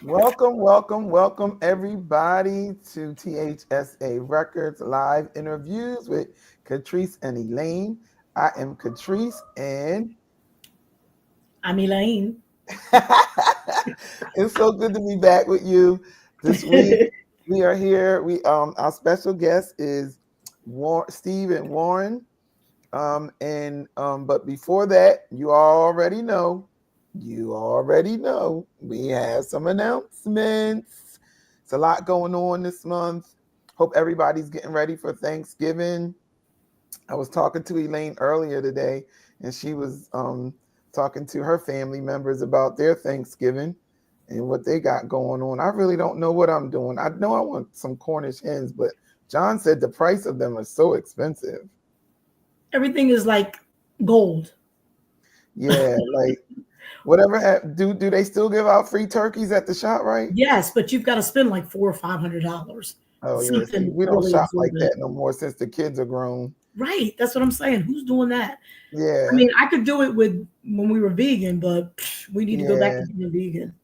Welcome everybody to T.H.S.A Records live interviews with Katrice and Elaine. I am Katrice and I'm Elaine. It's so good to be back with you this week. We are here. Our special guest is Steve and Warren. But before that, you already know, we have some announcements. It's a lot going on this month. Hope everybody's getting ready for Thanksgiving. I was talking to Elaine earlier today, and she was talking to her family members about their Thanksgiving and what they got going on. I really don't know what I'm doing. I know I want some Cornish hens, but John said the price of them are so expensive. Everything is like gold. Yeah, like whatever. Do they still give out free turkeys at the shop, right? Yes, but you've got to spend like $400 or $500. Oh yeah, see, we don't really shop like absorbent. that no more since the kids are grown. Right, that's what I'm saying. Who's doing that? Yeah, I mean, I could do it with when we were vegan, but we need to go back to being vegan.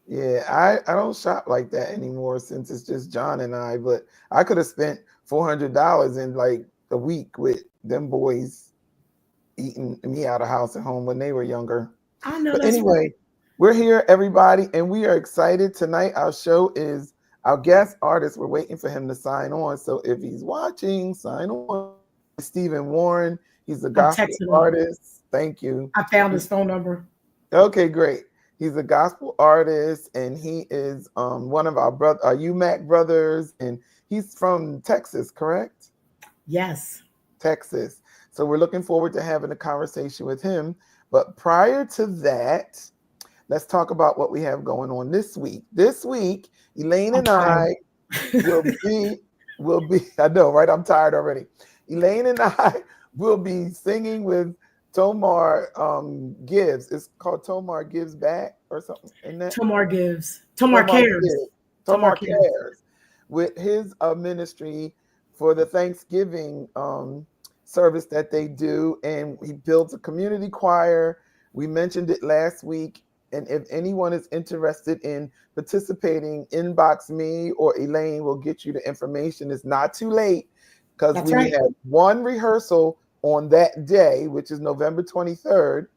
Yeah, I don't shop like that anymore since it's just John and I. But I could have spent $400 in like a week with them boys eating me out of house at home when they were younger. I know But that's anyway, right. we're here, everybody, and we are excited tonight. Our show is our guest artist. We're waiting for him to sign on. So if he's watching, sign on. Stephen Warren. He's a I'm gospel texting him. Artist. Thank you. I found his phone number. Okay, great. He's a gospel artist, and he is one of our UMAC brothers, and he's from Texas, correct? Yes. Texas. So we're looking forward to having a conversation with him. But prior to that, let's talk about what we have going on this week. This week, Elaine and I will be, I know, right? I'm tired already. Elaine and I will be singing with Tomar Gives. It's called Tomar Gives Back or something. Tomar Gives. Tomar Cares. Tomar Cares. With his ministry for the Thanksgiving service that they do. And he builds a community choir. We mentioned it last week. And if anyone is interested in participating, inbox me or Elaine will get you the information. It's not too late because we have one rehearsal on that day, which is November 23rd.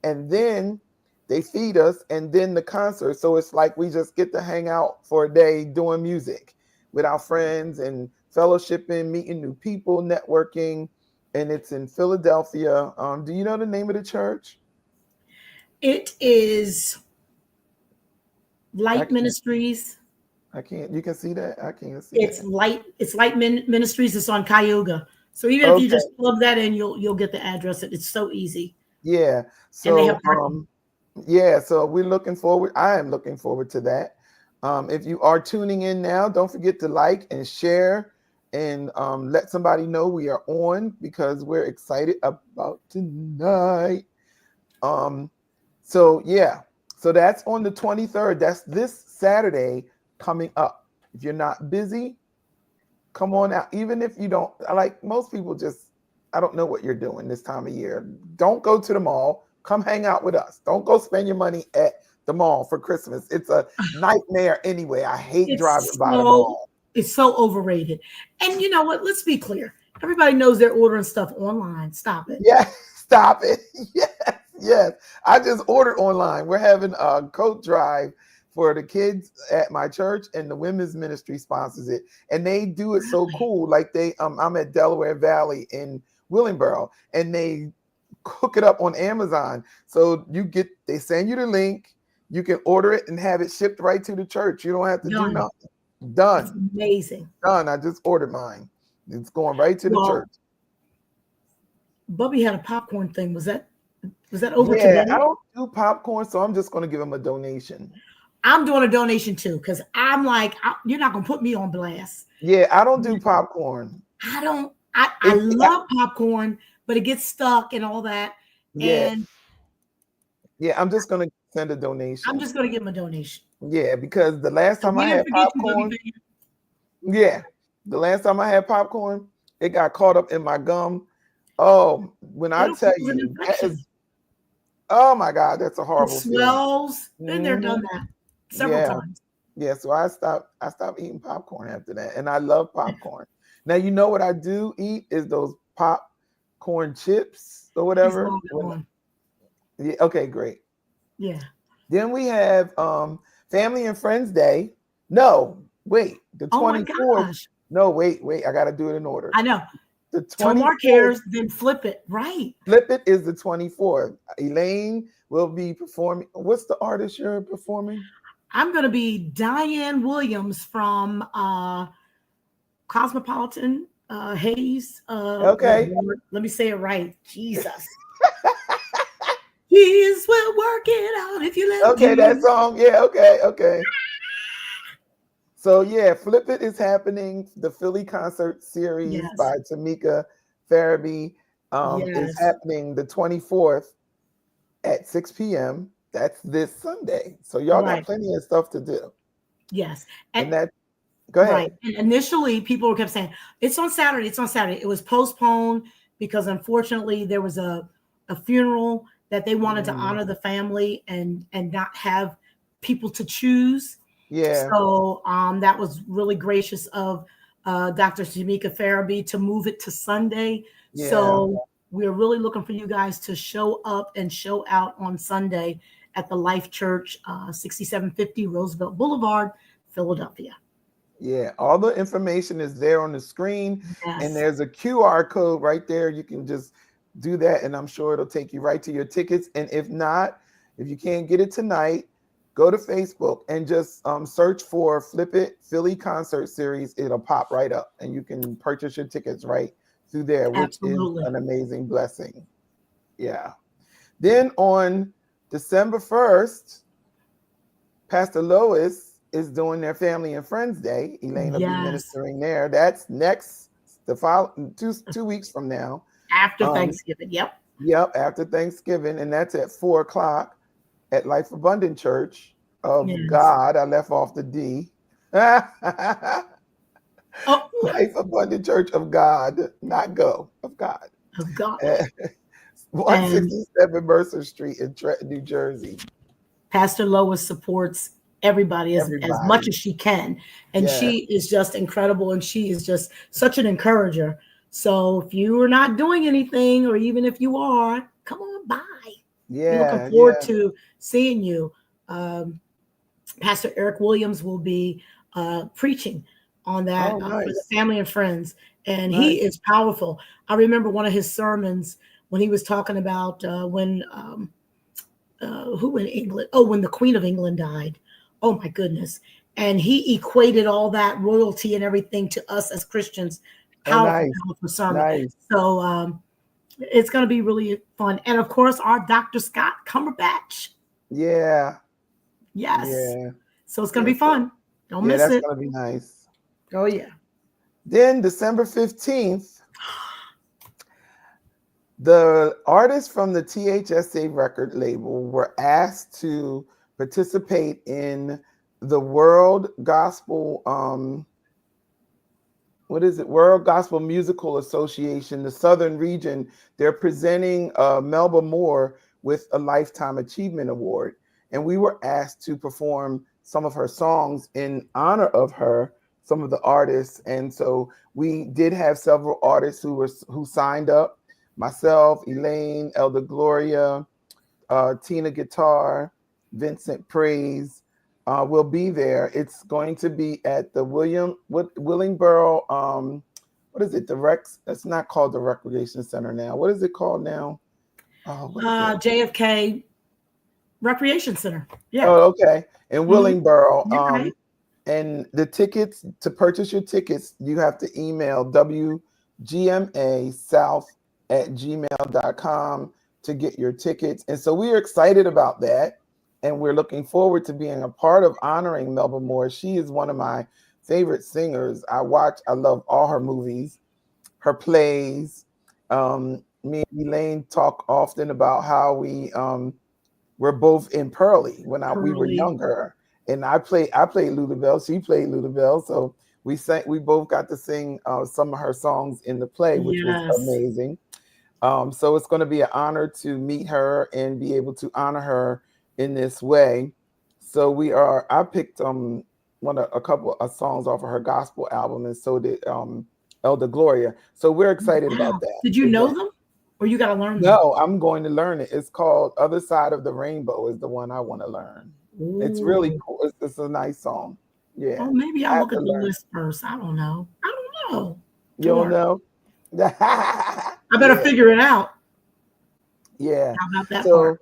And then they feed us, and then the concert. So it's like we just get to hang out for a day doing music with our friends and fellowshipping, meeting new people, networking. And it's in Philadelphia. Do you know the name of the church? It is I Light can't. Ministries. I can't. You can see that. I can't see It's that. Light. It's Light Ministries. It's on Cayuga. So even if you Okay. just plug that in, you'll get the address. It's so easy, Yeah. and they have So parking. yeah, so we're looking forward. I am looking forward to that. If you are tuning in now, don't forget to like and share and let somebody know we are on because we're excited about tonight. Um, so yeah, so that's on the 23rd. That's this Saturday coming up. If you're not busy, come on out. Even if you don't, like most people just, I don't know what you're doing this time of year. Don't go to the mall. Come hang out with us. Don't go spend your money at the mall for Christmas. It's a nightmare anyway. I hate driving It's by the so mall. it's so overrated. And you know what? Let's be clear. Everybody knows they're ordering stuff online. Stop it. Yeah, stop it. Yes, yes. I just ordered online. We're having a coat drive for the kids at my church, and the women's ministry sponsors it. And they do it so Really? cool. Like I'm at Delaware Valley in Willingboro, and they hook it up on Amazon. So they send you the link. You can order it and have it shipped right to the church. You don't have to do Done. nothing. It's Done. amazing. Done. I just ordered mine. It's going right to the church. Well, Bubby had a popcorn thing. Was that over Yeah, I today? don't do popcorn, so I'm just going to give them a donation. I'm doing a donation too because I'm like, you're not gonna put me on blast. Yeah, I don't do popcorn. I don't. I If love popcorn, but it gets stuck and all that. yeah, And yeah, I'm just going to send a I'm donation. just gonna give him a donation. Yeah, because the last So time we I didn't had forget you, Bubby popcorn, fan. yeah, the last time I had popcorn, it got caught up in my gum. Oh, when I It'll tell cause an you, that infection. is, oh my God, that's a It horrible feeling. swells. Been there, Mhm. done that several Yeah, times. yeah. So I stopped eating popcorn after that, and I love popcorn. Now you know what I do eat is those popcorn chips or He's whatever. long gone. Yeah, okay, great. Yeah. Then we have Family and Friends Day. No, wait, the Oh my 24th. gosh. No, wait, I gotta do it in order. I know. The Tomar 24th, cares, then flip it. Right. flip it is the 24th. Elaine will be performing. What's the artist you're performing? I'm gonna be Diane Williams from Cosmopolitan Hayes. Oh Okay. Lord, let me say it right. Jesus. He's will work it out if you let Okay, that him. song. Yeah, okay. So yeah, Flip It is happening. The Philly concert series Yes. by Tamika Farabee is Yes. happening the 24th at 6 p.m. That's this Sunday. So y'all got Right. plenty of stuff to do. Yes. And And that go right. ahead. And initially, people kept saying, it's on Saturday. It's on Saturday. It was postponed because unfortunately there was a funeral that they wanted to Mm, honor the family and not have people to choose. yeah, So that was really gracious of Dr. Tamika Farabee to move it to Sunday. yeah, So we're really looking for you guys to show up and show out on Sunday at the Life Church, 6750 Roosevelt Boulevard, Philadelphia. yeah. All the information is there on the screen, and Yes, there's a QR code right there. You can just do that, and I'm sure it'll take you right to your tickets. And if not, if you can't get it tonight, go to Facebook and just search for Flip It Philly Concert Series. It'll pop right up, and you can purchase your tickets right through there, which is absolutely. an amazing blessing. Yeah. Then on December 1st, Pastor Lois is doing their Family and Friends Day. Elaine will be Yes, ministering there. That's next, the following 2 weeks from now. after Um, Thanksgiving. Yep. yep, after Thanksgiving, and that's at 4 o'clock at Life Abundant Church of Yes. God. I left off the D. Life Oh, Abundant Church of God, not go, of God. of God. At And 167 Mercer Street in Trenton, New Jersey. Pastor Lois supports everybody as much Everybody. as she can. And Yeah. she is just incredible. And she is just such an encourager. So if you are not doing anything, or even if you are, come on by. We're looking Yeah, forward yeah. to seeing you. Um, Pastor Eric Williams will be preaching on that Oh, for the nice, family and friends, and he nice. is powerful. I remember one of his sermons when he was talking about when who in England? Oh, when the Queen of England died. Oh my goodness! And he equated all that royalty and everything to us as Christians. Oh, Powerful, nice, powerful sermon. nice. So it's going to be really fun. And of course, our Dr. Scott Cumberbatch. Yeah, Yes. yeah, So it's going to yeah. be fun. Don't Yeah, miss that's it. gonna be nice. Oh yeah. Then December 15th, the artists from the T.H.S.A record label were asked to participate in the World Gospel what is it? World Gospel Musical Association, the Southern region. They're presenting Melba Moore with a Lifetime Achievement Award. And we were asked to perform some of her songs in honor of her, some of the artists. And so we did have several artists who signed up. Myself, Elaine, Elder Gloria, Tina Guitar, Vincent Praise will be there. It's going to be at the Willingboro. What is it? The Rex? That's not called the Recreation Center now. What is it called now? Oh, what is it? JFK Recreation Center. Yeah. Oh, okay. In Mhm. Willingboro. You're right. And the tickets, to purchase your tickets, you have to email wgmasouth@gmail.com to get your tickets. And so we are excited about that. And we're looking forward to being a part of honoring Melba Moore. She is one of my favorite singers. I love all her movies, her plays. Me and Elaine talk often about how we're both in Pearly we were Curly. younger, and I played Ludabelle. She played Ludabelle, so we both got to sing some of her songs in the play, which was Yes. amazing. So it's going to be an honor to meet her and be able to honor her in this way. So I picked a couple of songs off of her gospel album, and so did Elder Gloria. So we're excited about Wow. that Did you know event. them, or you got to learn them? No, I'm going to learn it. It's called Other Side of the Rainbow is the one I want to learn. It's really Ooh. cool. It's a nice song. Yeah. Oh, maybe I I'll have look to at the learn it. list first. I don't know. I don't know. You don't Darn. know? I better Yeah. figure it out. Yeah. How about that part? So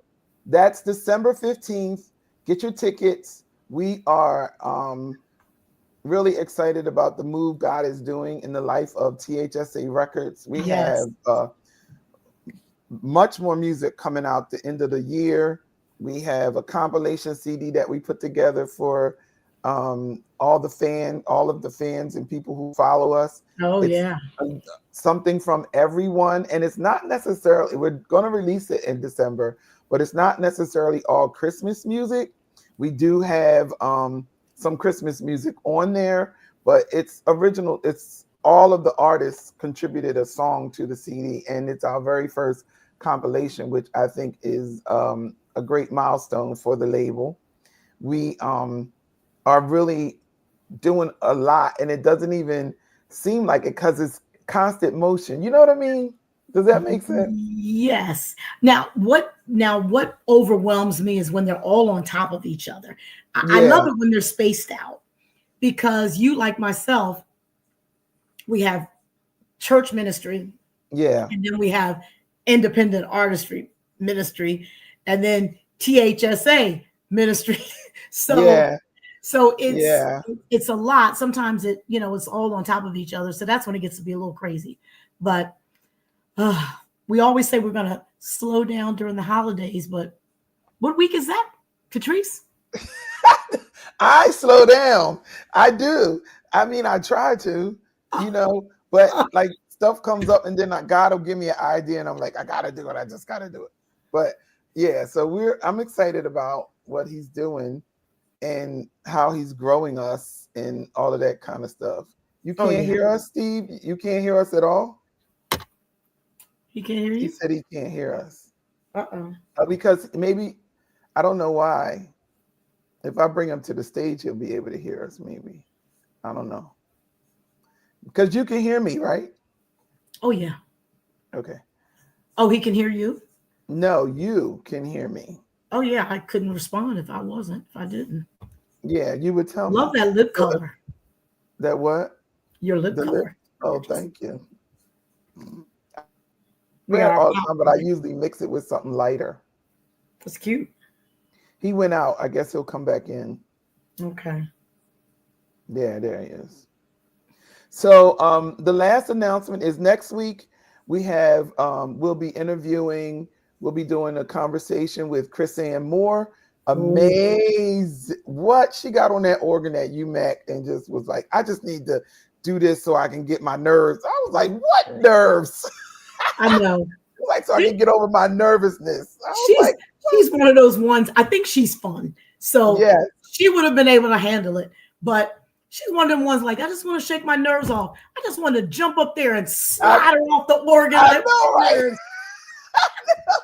that's December 15th. Get your tickets. We are really excited about the move God is doing in the life of T.H.S.A Records. We Yes. have much more music coming out the end of the year. We have a compilation CD that we put together for all of the fans and people who follow us. Oh It's yeah. something from everyone, and it's not necessarily, we're going to release it in December, but it's not necessarily all Christmas music. We do have some Christmas music on there, but it's original. It's all of the artists contributed a song to the CD, and it's our very first compilation, which I think is a great milestone for the label. We are really doing a lot, and it doesn't even seem like it because it's constant motion. You know what I mean? Does that make sense? Yes. Now what overwhelms me is when they're all on top of each other. I love Yeah, it when they're spaced out, because you, like myself, we have church ministry, yeah, and then we have independent artistry ministry, and then THSA ministry. so yeah, so it's yeah. it's a lot. Sometimes it's all on top of each other. So that's when it gets to be a little crazy. But uh, we always say we're gonna slow down during the holidays, but what week is that, Katrice? I slow down. I do. I mean, I try to, but like stuff comes up and then God will give me an idea and I'm like, I gotta do it. I just gotta do it. But yeah, so I'm excited about what he's doing and how he's growing us and all of that kind of stuff. You Oh can't yeah, hear us, Steve? You can't hear us at all? he can't hear He you. said he can't hear us. Uh-oh. Because maybe, I don't know why. If I bring him to the stage, he'll be able to hear us, maybe. I don't know. Because you can hear me, right? Oh yeah. Okay. Oh, he can hear you. No, you can hear me. Oh yeah, I couldn't respond if I wasn't. If I didn't. Yeah, you would tell Love me. that lip So color. that what? Your lip The lip? color. Oh, Gorgeous. thank you. I We wear it are all the time, but I outgoing. usually mix it with something lighter. That's cute. He went out. I guess he'll come back in. Okay. Yeah, there he is. So the last announcement is next week we have we'll be interviewing, we'll be doing a conversation with Chris Ann Moore. Oh, Amazing what she got on that organ at UMAC and just was like, I just need to do this so I can get my nerves. I was like, what nerves? I know. Like so I can get over my nervousness. I was she's like, she's one of those ones. I think she's fun, so yes. she would have been able to handle it. But she's one of them ones like I just want to shake my nerves off. I just want to jump up there and I, slide her off the organ I like know, right? nerves.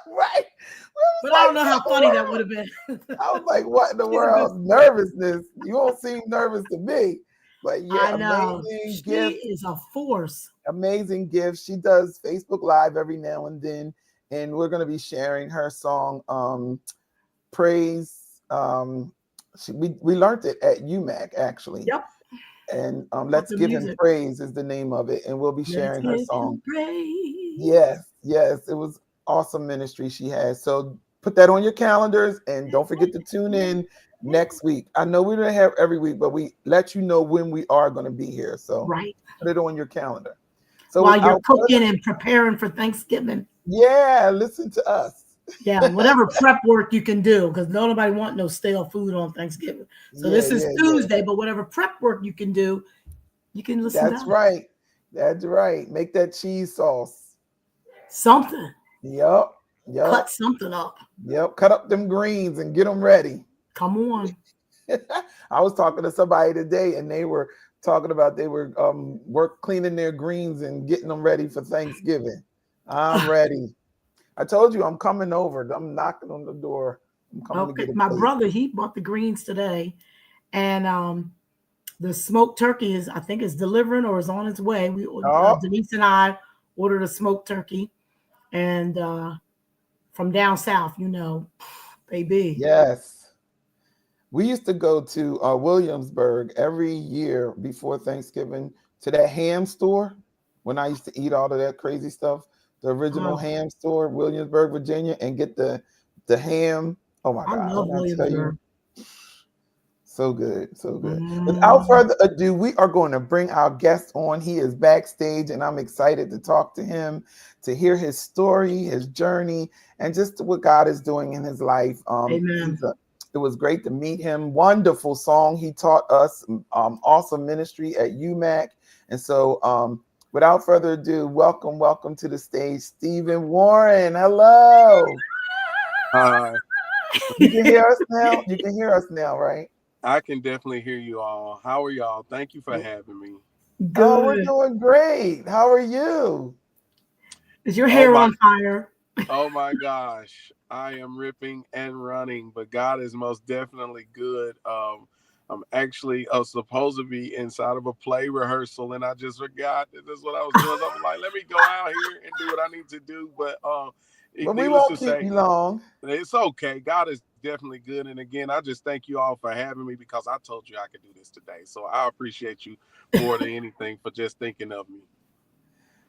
Right. We was But I like, don't know what how in the funny that would world? have been. I was like, what in the She's a good world? sport. Nervousness. You don't seem nervous to me. But yeah, I know amazing she gift, is a force. amazing gift. She does Facebook Live every now and then. And we're gonna be sharing her song, Praise. We learned it at UMAC actually. Yep, And love Let's the Give Him music. Praise is the name of it. And we'll be Let's sharing her give song. him praise. Yes, yes, it was awesome ministry she has. So put that on your calendars and don't forget to tune in next week. I know we don't have every week, but we let you know when we are going to be here. So Right. put it on your calendar. So While you're without cooking further, and preparing for Thanksgiving. yeah, listen to us. Yeah, whatever prep work you can do, because nobody want no stale food on Thanksgiving. So Yeah, this is yeah, yeah. Tuesday, but whatever prep work you can do, you can listen to That's us. right. That's right. Make that cheese sauce. Something. Yup. Cut Yup. something up. Yep. Cut up them greens and get them ready. Come on. I was talking to somebody today and they were talking about they were work cleaning their greens and getting them ready for Thanksgiving. I'm ready. I told you I'm coming over. I'm knocking on the door. I'm coming to Okay. get a My plate. brother, he bought the greens today. And the smoked turkey is, I think, is delivering or is on its way. We Oh, Denise and I ordered a smoked turkey, and from down south, baby. yes. We used to go to Williamsburg every year before Thanksgiving to that ham store when I used to eat all of that crazy stuff. The original Oh, ham store, Williamsburg, Virginia, and get the ham. Oh my I God! love When I tell you, Williamsburg. so good, so good. Without Mm, further ado, we are going to bring our guest on. He is backstage, and I'm excited to talk to him, to hear his story, his journey, and just what God is doing in his life. amen. It was great to meet him. Wonderful song he taught us. Awesome ministry at UMAC. And so, without further ado, welcome to the stage, Stephen Warren. Hello. Hi, You can hear us now. You can hear us now, right? I can definitely hear you all. How are y'all? Thank you for having me. Oh, we're Good. doing great. How are you? Is your Oh hair my, on fire? oh my gosh, I am ripping and running, but God is most definitely good. I'm actually supposed to be inside of a play rehearsal, and I just forgot that that's what I was doing. So I'm like, let me go out here and do what I need to do. But But we needless to won't keep say, you long. it's okay. God is definitely good. And again, I just thank you all for having me because I told you I could do this today. So I appreciate you more than anything for just thinking of me.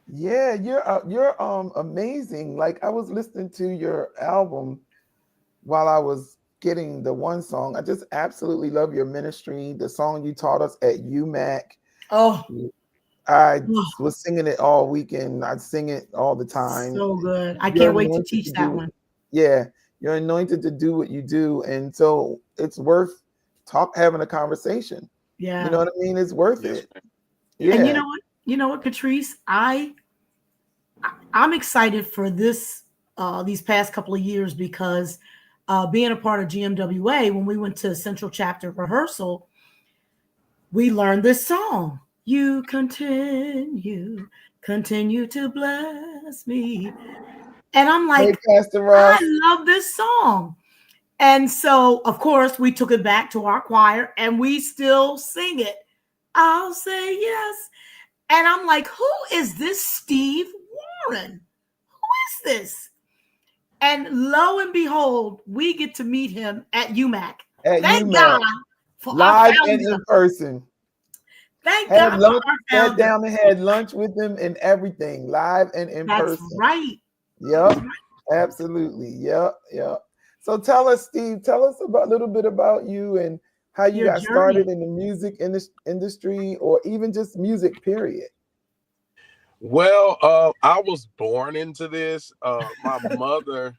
Yeah, you're amazing. Like I was listening to your album while I was getting the one song. I just absolutely love your ministry. The song you taught us at UMAC. Oh, I oh, was singing it all weekend. I sing it all the time. so good. I You're can't wait to anointed teach to that do, one. yeah, you're anointed to do what you do. And so it's worth having a conversation. You know Yeah. what I mean? It's worth Yes, it. ma'am. Yes, And Yeah. ma'am. you know what, Katrice? I'm excited for these past couple of years because being a part of GMWA, when we went to Central Chapter rehearsal, we learned this song. You continue to bless me. And I'm Hey, like, Pastor I Ross. love this song. And so, of course, we took it back to our choir and we still sing it. I'll say yes. And I'm like, who is this Steve Warren? Who is this? And lo and behold, we get to meet him at UMAC. At Thank UMass, God for our live and founder. in person. Thank Had God for lunch, our sat founder. down and had lunch with him and everything, live and in That's person. right. Yep, absolutely. Yep, yep. So tell us, Steve, tell us about a little bit about you and how you Your got journey. started in the music industry or even just music, period. Well, I was born into this. My mother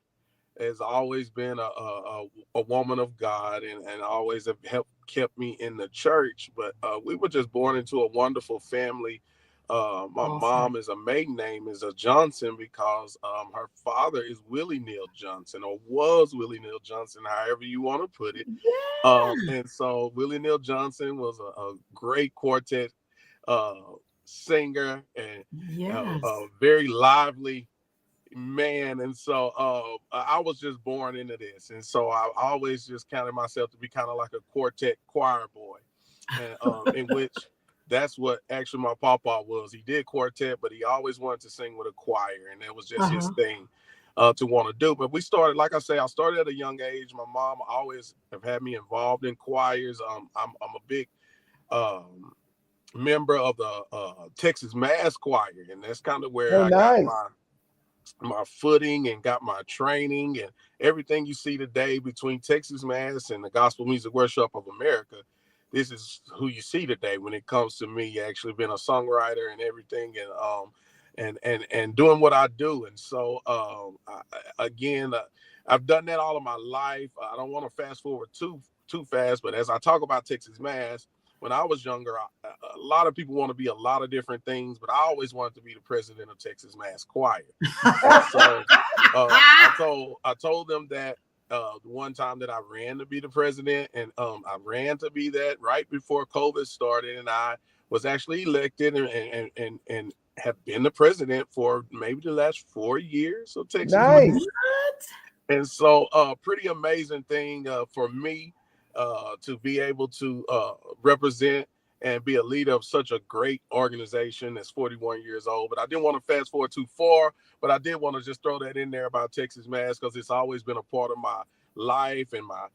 has always been a woman of God, and always have helped kept me in the church. But we were just born into a wonderful family. My Awesome. mom is a maiden name is a Johnson because her father is Willie Neal Johnson, or was Willie Neal Johnson, however you want to put it. Yeah. And so Willie Neal Johnson was a great quartet uh, singer and a Yes. very lively man. And so I was just born into this, and so I always just counted myself to be kind of like a quartet choir boy, and in which that's what actually my papa was. He did quartet, but he always wanted to sing with a choir, and that was just his Uh-huh. thing to want to do. But we started, like I say, I started at a young age. My mom always have had me involved in choirs. I'm a big um, member of the Texas Mass Choir, and that's kind of where Oh, I got nice. my footing and got my training, and everything you see today between Texas Mass and the Gospel Music Workshop of America. This is who you see today when it comes to me actually being a songwriter and everything, and doing what I do. And so again, I've done that all of my life. I don't want to fast forward too fast, but as I talk about Texas Mass, when I was younger, a lot of people want to be a lot of different things, but I always wanted to be the president of Texas Mass Choir. And so I told them that one time that I ran to be the president, and I ran to be that right before COVID started, and I was actually elected and have been the president for maybe the last 4 years of Texas Nice. Mass. What? And so pretty amazing thing for me to be able to represent and be a leader of such a great organization that's 41 years old. But I didn't want to fast forward too far, but I did want to just throw that in there about Texas Mass because it's always been a part of my life and my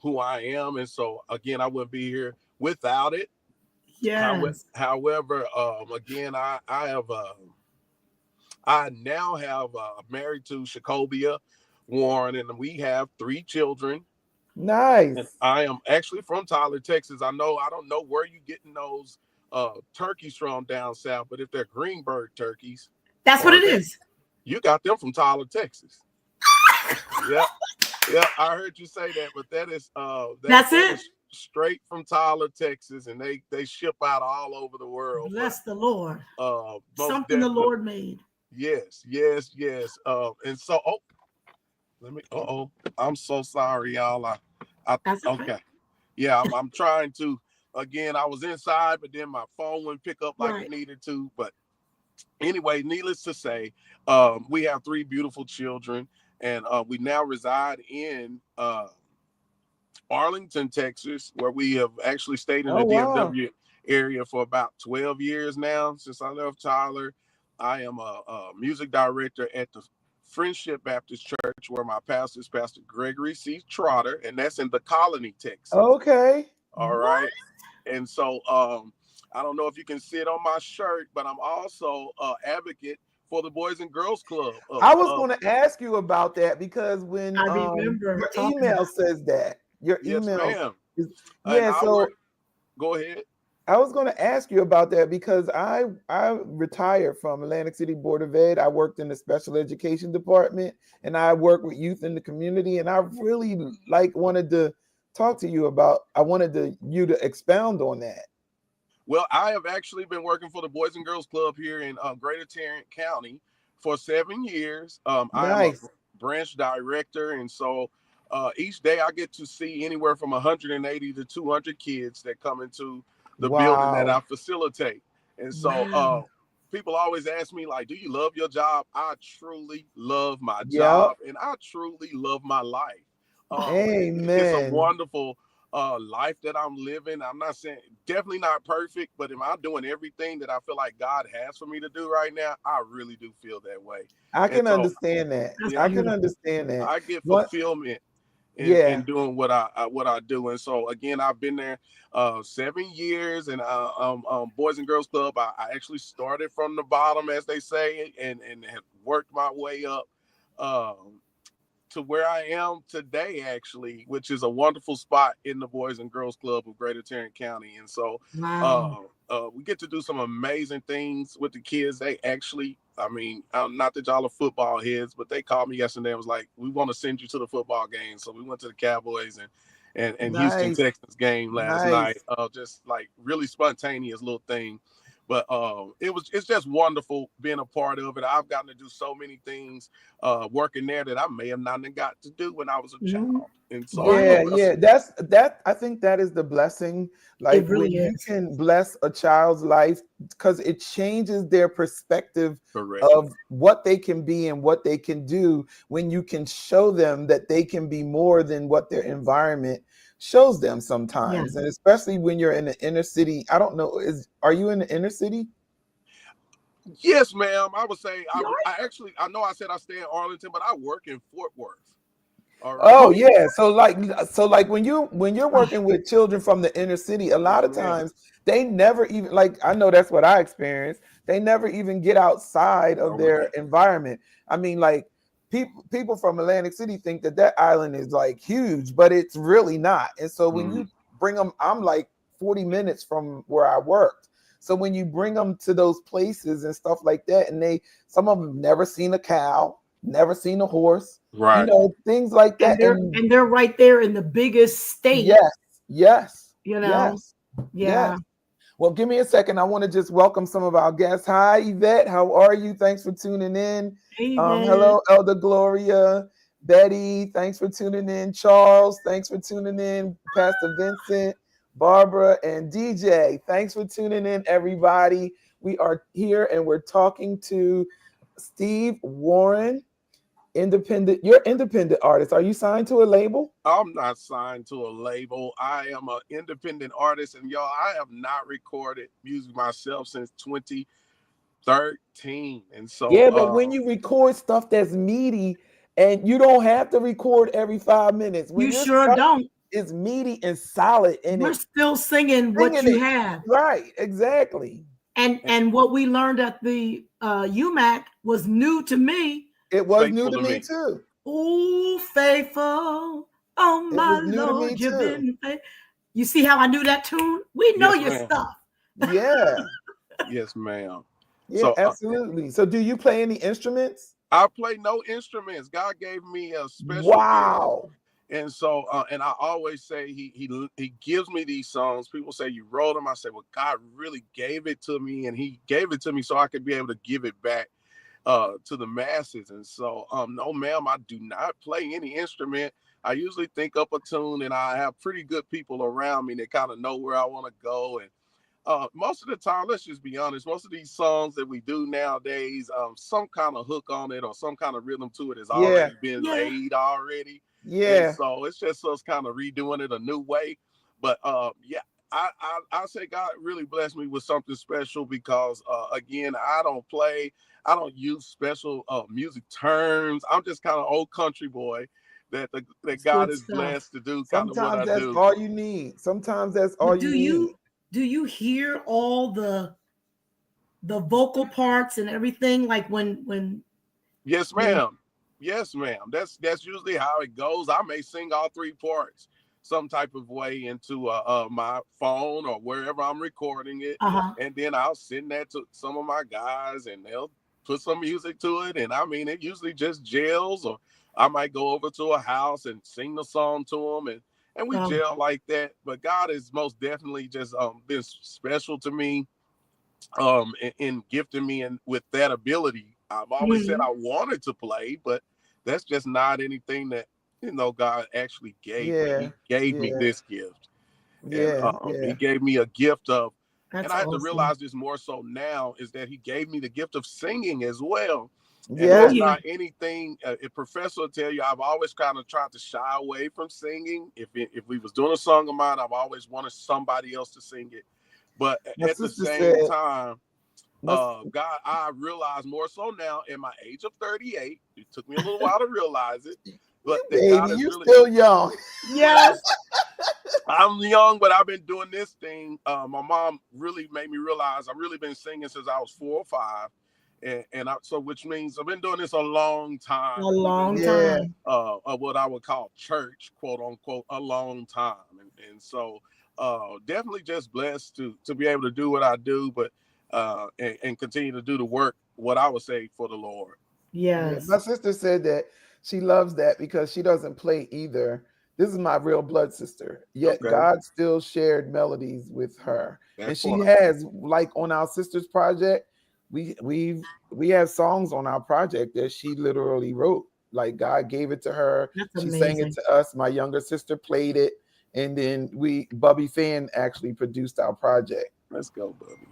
who I am. And so again, I wouldn't be here without it. Yes. However, again, I now have married to Shakobia Warren, and we have 3 children. And Nice. I am actually from Tyler, Texas. I don't know where you getting those turkeys from down south, but if they're Greenberg turkeys, That's what or it is. you got them from Tyler, Texas. Yep, yep. I heard you say that, but that is That's that it. is straight from Tyler, Texas, and they ship out all over the world. But Bless the Lord. most Something the definitely, Lord made. yes, yes, yes. And so, let me. I'm so sorry, y'all. I That's okay. okay. Yeah, I'm trying to. Again, I was inside, but then my phone wouldn't pick up like it Right. needed to. But anyway, needless to say, we have 3 beautiful children, and we now reside in Arlington, Texas, where we have actually stayed in Oh, the wow. DFW area for about 12 years now. Since I left Tyler, I am a music director at the Friendship Baptist Church, where my pastor is Pastor Gregory C. Trotter, and that's in the Colony, Texas. Okay. All What? right. And so I don't know if you can see it on my shirt, but I'm also an advocate for the Boys and Girls Club I was going to ask you about that because when I remember your talking email about says that, your yes, email ma'am. is, And yeah, I work. so Go ahead. I was going to ask you about that because I retired from Atlantic City Board of Ed. I worked in the special education department and I work with youth in the community, and I really wanted to talk to you about, I wanted you to expound on that. Well, I have actually been working for the Boys and Girls Club here in Greater Tarrant County for 7 years. I am a Nice. branch director, and so each day I get to see anywhere from 180 to 200 kids that come into the building that Wow. I facilitate. And so wow. people always ask me, like, do you love your job? I truly love my Yep. job, and I truly love my life. It's a Amen. wonderful life that I'm living. I'm not saying definitely not perfect, but am I doing everything that I feel like God has for me to do right now? I really do feel that way. I And can so understand that. That's I yeah, can beautiful. understand that. I get What? fulfillment in Yeah. doing what I do. And so again, I've been there 7 years, and Boys and Girls Club. I actually started from the bottom, as they say, and have worked my way up. Um, to where I am today, actually, which is a wonderful spot in the Boys and Girls Club of Greater Tarrant County. And so Wow. we get to do some amazing things with the kids. They actually, I mean, not that y'all are football heads, but they called me yesterday and was like, we want to send you to the football game. So we went to the Cowboys and Houston Nice. Texans game last night. Nice. Just like really spontaneous little thing. But it's just wonderful being a part of it. I've gotten to do so many things working there that I may have not got to do when I was a Mhm. child. And so Right. Yeah. That's that. I think that is the blessing. Like It when really you is. can bless a child's life, because it changes their perspective correct. of what they can be and what they can do when you can show them that they can be more than what their environment shows them Yeah. sometimes. And especially when you're in the inner city. I don't know, are you in the inner city? Yes, ma'am. I would say You I actually I know I said I stay in Arlington, but I work in Fort Worth. All right. Oh Oh, yeah, so like when you're oh, working with children from the inner city, a Yes, lot of ma'am. times they never even, like, I know that's what I experienced. They never even get outside of All their right. environment. I mean, like, people from Atlantic City think that that island is like huge, but it's really not. And so when Mhm. you bring them, I'm like 40 minutes from where I worked. So when you bring them to those places and stuff like that, and some of them never seen a cow, never seen a horse, Right. things like and that. they're And and they're right there in the biggest state, yes, yes, you know. yes, Yeah. yes. Well, give me a second. I want to just welcome some of our guests. Hi, Yvette. How are you? Thanks for tuning in. Hey man. Hello, Elder Gloria. Betty, thanks for tuning in. Charles, thanks for tuning in. Pastor Vincent, Barbara, and DJ, thanks for tuning in, everybody. We are here and we're talking to Steve Warren. You're independent artist. Are you signed to a label? I'm not signed to a label. I am an independent artist, and y'all, I have not recorded music myself since 2013. And so, Yeah, but when you record stuff that's meaty, and you don't have to record every 5 minutes, when You your sure stuff don't. is meaty and solid and We're it still singing what singing you it have. right, exactly. And what we learned at the UMAC was new to me. It was new faithful to to me me. too. Oh, faithful. Oh, It was my new to me Lord, you've too. been faithful. You see how I knew that tune? We know Yes, your ma'am. stuff. Yeah, Yes, ma'am. yeah, So absolutely. So, do you play any instruments? I play no instruments. God gave me a special gift. Wow. And so, and I always say he gives me these songs. People say you wrote them. I say, well, God really gave it to me, and He gave it to me so I could be able to give it back to the masses. And so, no, ma'am, I do not play any instrument. I usually think up a tune, and I have pretty good people around me that kind of know where I want to go. And most of the time, let's just be honest, most of these songs that we do nowadays, some kind of hook on it or some kind of rhythm to it has Yeah, already been Yeah. laid already. And yeah, so it's just us kind of redoing it a new way. But yeah, I say God really blessed me with something special because again, I don't use special music terms. I'm just kind of old country boy that It's God good is stuff. blessed to do kind of what sometimes I that's do. all you need. Sometimes that's all But you need. do you hear all the vocal parts and everything like Yes, when ma'am. Yes, ma'am. That's usually how it goes. I may sing all three parts some type of way into my phone or wherever I'm recording it, uh-huh. and then I'll send that to some of my guys, and they'll put some music to it. And I mean, it usually just gels, or I might go over to a house and sing the song to them, and we Um, gel like that. But God has most definitely just been special to me in gifting me and with that ability. I've always said mhm. I wanted to play, but that's just not anything that God actually gave me. Yeah, He gave me yeah, this gift, and yeah, He yeah. gave me a gift of, and That's I had to awesome. realize this more so now is that He gave me the gift of singing as well. And Oh Yeah. that's yeah. not anything. A professor will tell you, I've always kind of tried to shy away from singing. If we was doing a song of mine, I've always wanted somebody else to sing it. But My at the sister same said, time, my, God, I realize more so now in my age of 38. It took me a little while to realize it, but you that God baby, has you really, still young. well, Yes. I'm young, but I've been doing this thing. My mom really made me realize I've really been singing since I was 4 or 5. So which means I've been doing this a long A time, even long Yeah. time. of what I would call church, quote unquote, a long time. And so definitely just blessed to be able to do what I do, but and continue to do the work, what I would say, for the Lord. Yeah, my Yes. sister said that she loves that because she doesn't play either. This is my real blood sister. Yet Okay, God still shared melodies with her. And that she part. has, like on our sister's project, we have songs on our project that she literally wrote. Like God gave it to her. That's She sang it amazing. to us. My younger sister played it. And then Bubby Fan actually produced our project. Let's go, Bubby.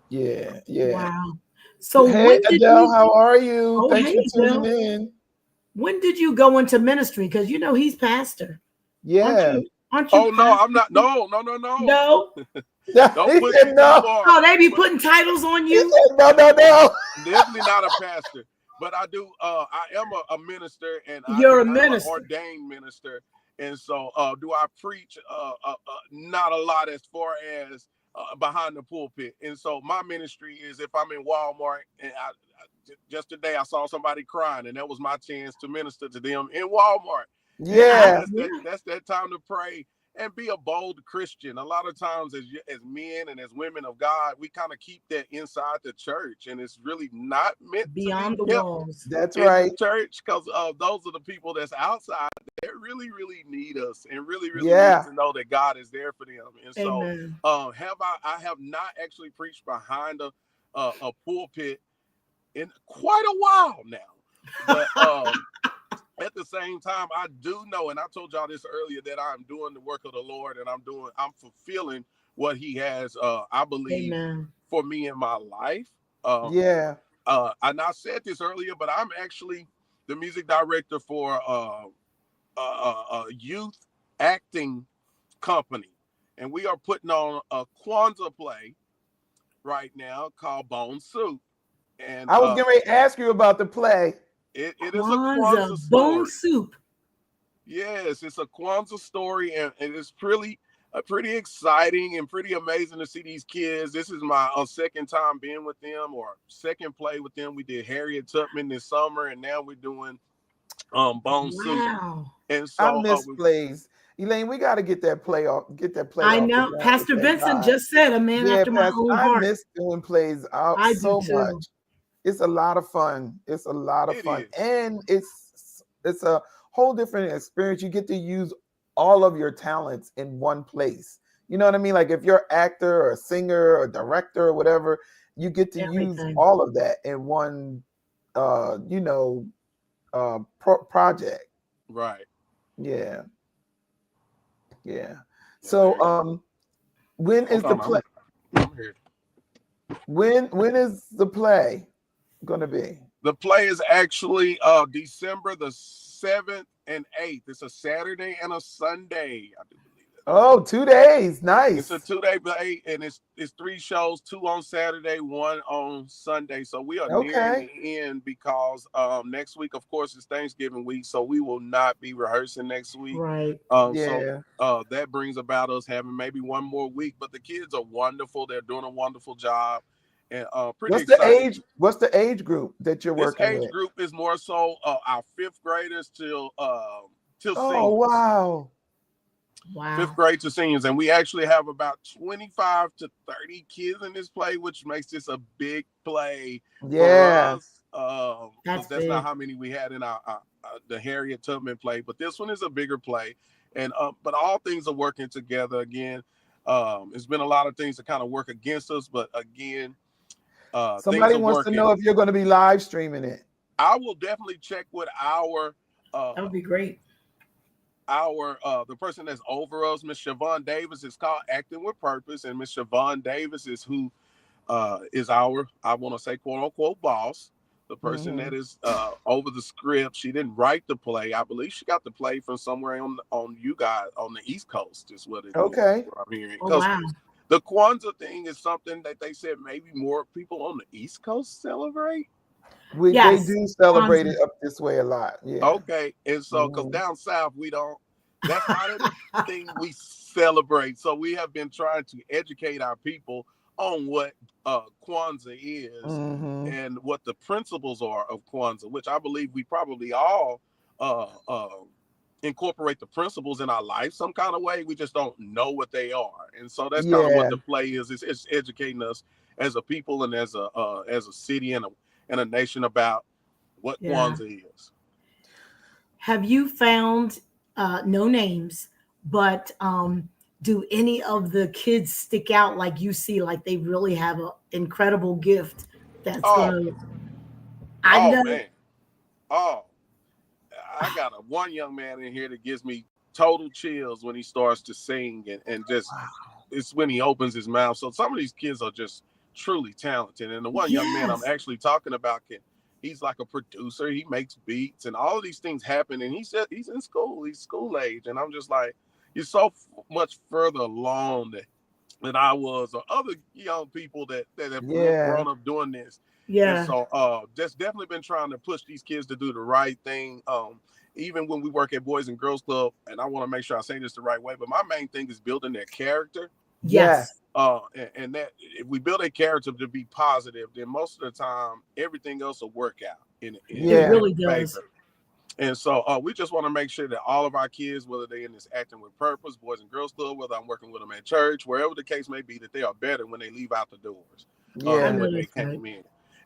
Yeah, yeah. Wow. So Hey when did Adele, you? how are you? Oh, Thanks hey, for tuning Bill. in. When did you go into ministry? Because you know he's pastor. Aren't Yeah. you? Aren't you Oh no, I'm pastor? not. No, no, no, no. No. Don't He push said me too no. far. Oh, they be But putting titles on He you. said no, no, no. definitely not a pastor. But I do. I am a minister, and You're a I'm an minister. ordained minister. And so, do I preach? Not a lot as far as behind the pulpit. And so, my ministry is if I'm in Walmart, and just today I saw somebody crying, and that was my chance to minister to them in Walmart. And Yeah, Yeah. yeah. that's that time to pray and be a bold Christian. A lot of times, as men and as women of God, we kind of keep that inside the church, and it's really not meant to be Beyond the kept walls. That's in right. the church, because those are the people that's outside that really, really need us and really, really need Yeah. to know that God is there for them. And so, Amen. I have not actually preached behind a pulpit in quite a while now, but at the same time, I do know, and I told y'all this earlier, that I'm doing the work of the Lord, and I'm fulfilling what He has, I believe, Amen. for me in my life. Um, Yeah. and I said this earlier, but I'm actually the music director for a youth acting company, and we are putting on a Kwanzaa play right now called Bone Soup, and I was getting ready to ask you about the play. it is a Kwanzaa Kwanzaa bone story. soup. Yes, it's a Kwanzaa story, and it's pretty exciting and pretty amazing to see these kids. This is my second time being with them, or second play with them. We did Harriet Tubman this summer, and now we're doing Bone Soup. Wow. And I so miss plays. Elaine, we got to get that play I off the know. ground with Pastor that Vincent guy. just said a man Yeah, after my Pastor, own I heart. miss doing plays out I do so too. much. It's a lot of fun. It's a lot of it fun. is And it's a whole different experience. You get to use all of your talents in one place. You know what I mean? Like if you're an actor or a singer or director or whatever, you get to use Everything. all of that in one project. right. Yeah. Yeah. Yeah, So there you go. when is Hold the on, play I'm here. when is the play gonna be? The play is actually December the 7th and 8th. It's a Saturday and a Sunday. I do believe that. Oh, 2 days. It's a Nice. 2 day play, and it's three shows, two on Saturday, one on Sunday. So we are nearing Okay. the end, because next week, of course, is Thanksgiving week. So we will not be rehearsing next week. Right. So Yeah. that brings about us having maybe one more week. But the kids are wonderful. They're doing a wonderful job, and pretty excited. What's the age group that you're This working age with? group is more so our fifth graders till Oh, seniors. wow. Fifth Wow. grade to seniors, and we actually have about 25 to 30 kids in this play, which makes this a big play for Yeah. us, That's because that's not big. how many we had in our the Harriet Tubman play. But this one is a bigger play, and but all things are working together again. It's been a lot of things to kind of work against us, but again, things Somebody are wants to working. know if you're going to be live streaming it. I will definitely check with uh, That would be great. the person that's over us, Miss Siobhan Davis. Is called Acting with Purpose, and Miss Siobhan Davis is who is our, I want to say, quote unquote boss. the person that is over the script. She didn't write the play. I believe she got the play from somewhere on you guys on the East Coast is what it is. Okay. What I'm hearing. Oh Because wow. the Kwanzaa thing is something that they said maybe more people on the East Coast celebrate. They Yes. do celebrate Kwanzaa. it up this way a lot. Yeah. Okay, and so because Mhm. down south we don't. That's not a thing we celebrate. So we have been trying to educate our people on what Kwanzaa is Mhm. and what the principles are of Kwanzaa, which I believe we probably all uh, uh, incorporate the principles in our life some kind of way. We just don't know what they are, and so that's kind of what Yeah. the play is. It's educating us as a people and as a city and a nation about what Yeah. Kwanzaa is. Have you found no names, but do any of the kids stick out like you see like they really have an incredible gift that's Oh, gonna I oh know man. Oh, I got a one young man in here that gives me total chills when he starts to sing and just it's when he opens his mouth. So some of these kids are just truly talented. And the one young man I'm yes. actually talking about he's like a producer. He makes beats and all of these things happen. And he's in school. He's school age. And I'm just like, you're so much further along than I was, or other young people that have Yeah. grown up doing this. And Yeah. so just definitely been trying to push these kids to do the right thing. Even when we work at Boys and Girls Club, and I want to make sure I say this the right way, but my main thing is building their character. Yes. Yes. And that if we build a character to be positive, then most of the time everything else will work out It Yeah. in really does. favor. And so we just want to make sure that all of our kids, whether they're in this acting with purpose, Boys and Girls Club, whether I'm working with them at church, wherever the case may be, that they are better when they leave out the doors I than Yeah. know when they that's right. came in.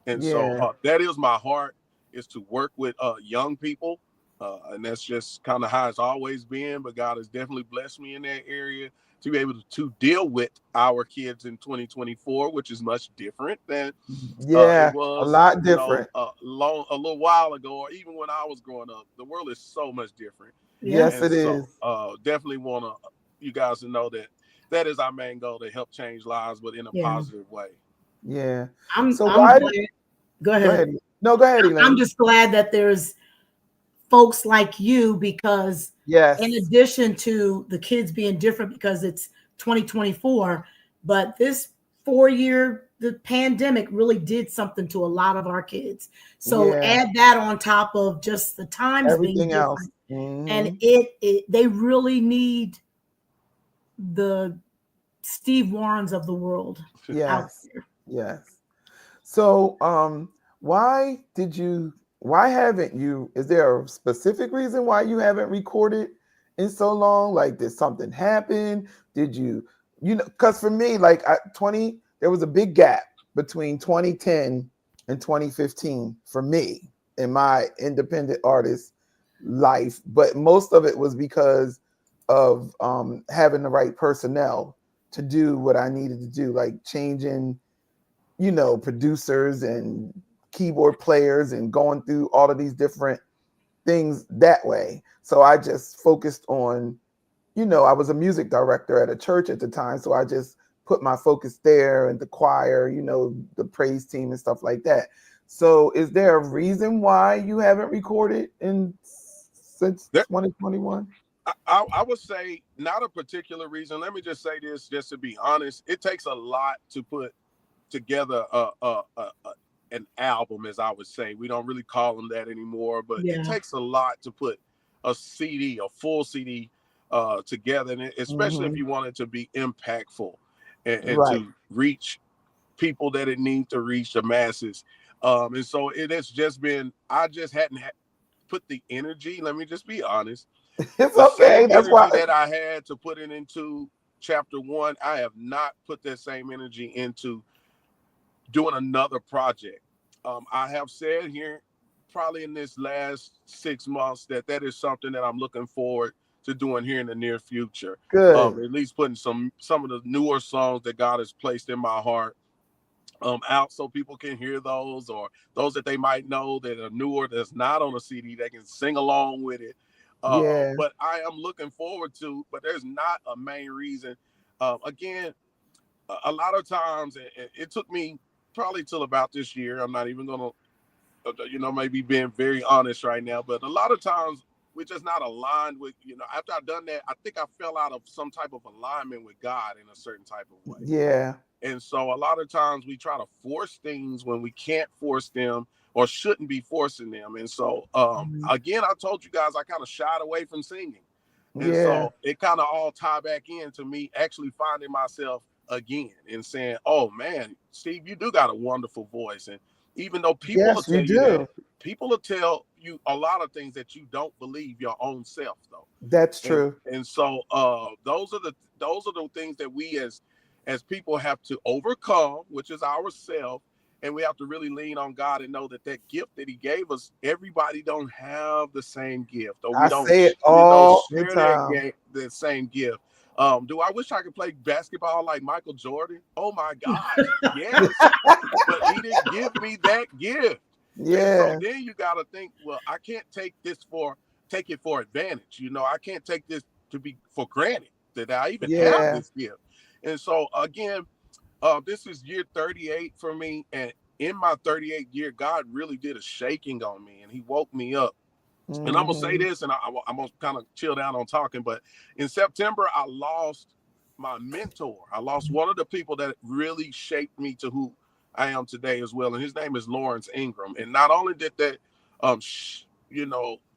And so Yeah. that is my heart, is to work with young people. And that's just kind of how it's always been. But God has definitely blessed me in that area to be able to deal with our kids in 2024, which is much different than it Yeah. A was, lot different. a little while ago, or even when I was growing up. The world is so much different, Yeah. Yes, and it so is. definitely want to you guys to know that that is our main goal, to help change lives, but in a Yeah. positive way. Yeah. I'm So I'm why did glad. Go go ahead. ahead? No, go ahead, I'm Elaine. just glad that there's folks like you because in Yes. addition to the kids being different because it's 2024, but this 4 year the pandemic really did something to a lot of our kids. So Yeah. add that on top of just the times being Everything else. different, and Hmm. it they really need the Steve Warrens of the world out Yes. there. Yes. So, why did you? Why haven't you? Is there a specific reason why you haven't recorded in so long? Like, did something happen? Did you? You know, because for me, like 20, there was a big gap between 2010 and 2015 for me in my independent artist life, but most of it was because of having the right personnel to do what I needed to do, like changing, producers and keyboard players and going through all of these different things that way. So I just focused on, I was a music director at a church at the time. So I just put my focus there and the choir, the praise team and stuff like that. So is there a reason why you haven't recorded since There, 2021? I would say not a particular reason. Let me just say this, just to be honest. It takes a lot to put together an album, as I would say. We don't really call them that anymore, but it Yeah. takes a lot to put a CD, a full CD, together, and especially if Hmm. you want it to be impactful and Right. to reach people that it needs to reach, the masses. And so it has just been, I just hadn't put the energy. Let me just be honest. It's The okay. same That's why. energy that I had to put it into chapter one, I have not put that same energy into doing another project. I have said here, probably in this last 6 months, that is something that I'm looking forward to doing here in the near future. Good. At least putting some of the newer songs that God has placed in my heart out, so people can hear those, or those that they might know that are newer, that's not on a CD, they can sing along with it. Yeah. But I am looking forward to, but there's not a main reason. Again, a lot of times, it took me probably till about this year. I'm not even going to maybe being very honest right now, but a lot of times we're just not aligned with, after I've done that, I think I fell out of some type of alignment with God in a certain type of way. Yeah. And so a lot of times we try to force things when we can't force them or shouldn't be forcing them. And so, again, I told you guys I kind of shied away from singing. And Yeah. so it kind of all tied back into me actually finding myself again and saying, oh, man, Steve, you do got a wonderful voice. And even though people will Yes, you tell you that, do. people will tell you a lot of things that you don't believe your own self, though. That's And true. and so those are the things that we as people have to overcome, which is ourself, and we have to really lean on God and know that gift that He gave us, everybody don't have the same gift, or we I don't say it don't all the share time. the same gift. Do I wish I could play basketball like Michael Jordan? Oh my gosh, yes, but He didn't give me that gift. And so Yeah. then you got to think, well, I can't take it for advantage. I can't take this to be for granted that I even have Yeah. this gift. And so again, this is year 38 for me. And in my 38th year, God really did a shaking on me and He woke me up. And I'm going to say Hmm. this, and I'm going to kind of chill down on talking. But in September, I lost my mentor. I lost one of the people that really shaped me to who I am today as well. And his name is Lawrence Ingram. And not only did that,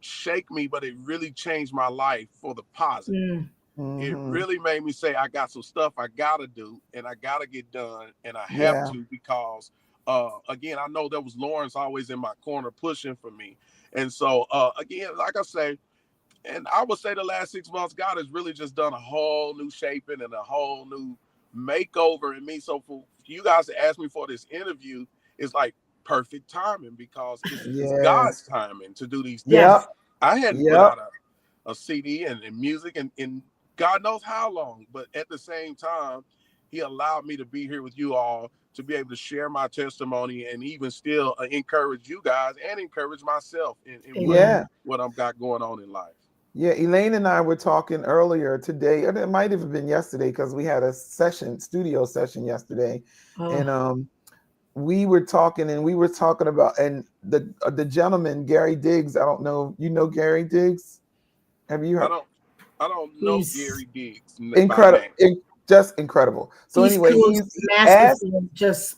shake me, but it really changed my life for the positive. It Hmm. really made me say, I got some stuff I gotta do and I gotta get done and I have Yeah. to because again, I know there was Lawrence always in my corner pushing for me. And so again, like I say, and I would say the last 6 months, God has really just done a whole new shaping and a whole new makeover in me. So for you guys to ask me for this interview is like perfect timing because it's God's Yes. timing to do these things. Yes. Yep. I hadn't put Yep. out a CD and music and God knows how long, but at the same time, He allowed me to be here with you all to be able to share my testimony and even still encourage you guys and encourage myself in Amen. Yeah. what I've got going on in life. Yeah. Elaine and I were talking earlier today, and it might have been yesterday because we had a studio session yesterday. Oh, And we were talking about, and the gentleman, Gary Diggs, I don't know, Gary Diggs? Have you I heard? don't I don't know he's Gary Diggs by Incredible. name. Just incredible. So East anyway, Coast he asked, masterful, just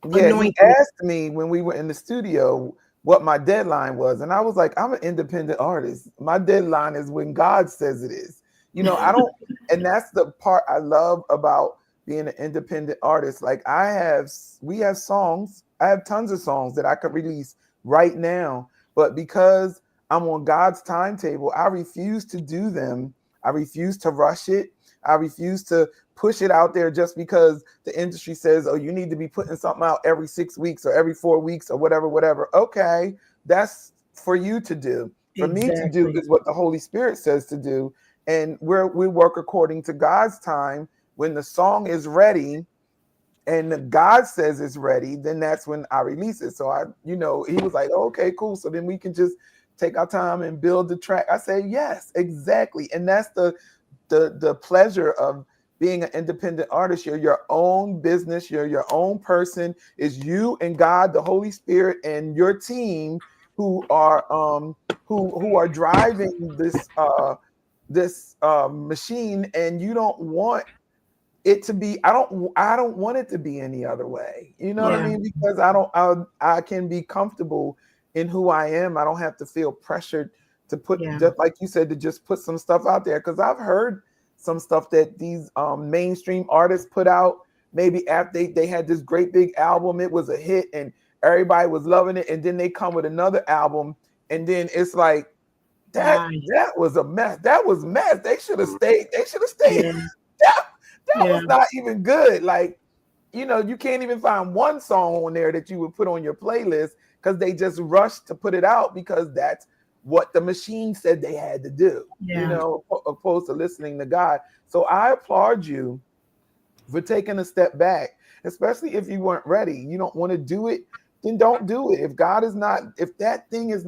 yeah, he anointed. asked me when we were in the studio what my deadline was. And I was like, I'm an independent artist. My deadline is when God says it is. I don't, and that's the part I love about being an independent artist. Like we have songs, I have tons of songs that I could release right now. But because I'm on God's timetable, I refuse to do them. I refuse to rush it. I refuse to push it out there just because the industry says, oh, you need to be putting something out every 6 weeks or every 4 weeks or whatever. Okay, that's for you to do. For me to do Exactly. is what the Holy Spirit says to do. And we work according to God's time. When the song is ready and God says it's ready, then that's when I release it. So he was like, oh, okay, cool. So then we can just take our time and build the track. I say, yes, exactly. And that's the pleasure of being an independent artist. You're your own business, you're your own person. It's you and God, the Holy Spirit, and your team who are driving this machine. And you don't want it to be, I don't want it to be any other way. You know what I Yeah. mean? Because I can be comfortable in who I am. I don't have to feel pressured to put, Yeah. just like you said, to just put some stuff out there. Because I've heard some stuff that these mainstream artists put out maybe after they had this great big album, it was a hit and everybody was loving it, and then they come with another album and then it's like that Right. was a mess. That was mess. They should have Mhm. stayed. They should have stayed. Yeah. that, that Yeah. was not even good. Like, you can't even find one song on there that you would put on your playlist because they just rushed to put it out because that's what the machine said they had to do, Yeah. opposed to listening to God. So I applaud you for taking a step back, especially if you weren't ready. You don't want to do it, then don't do it. If God is not, if that thing is,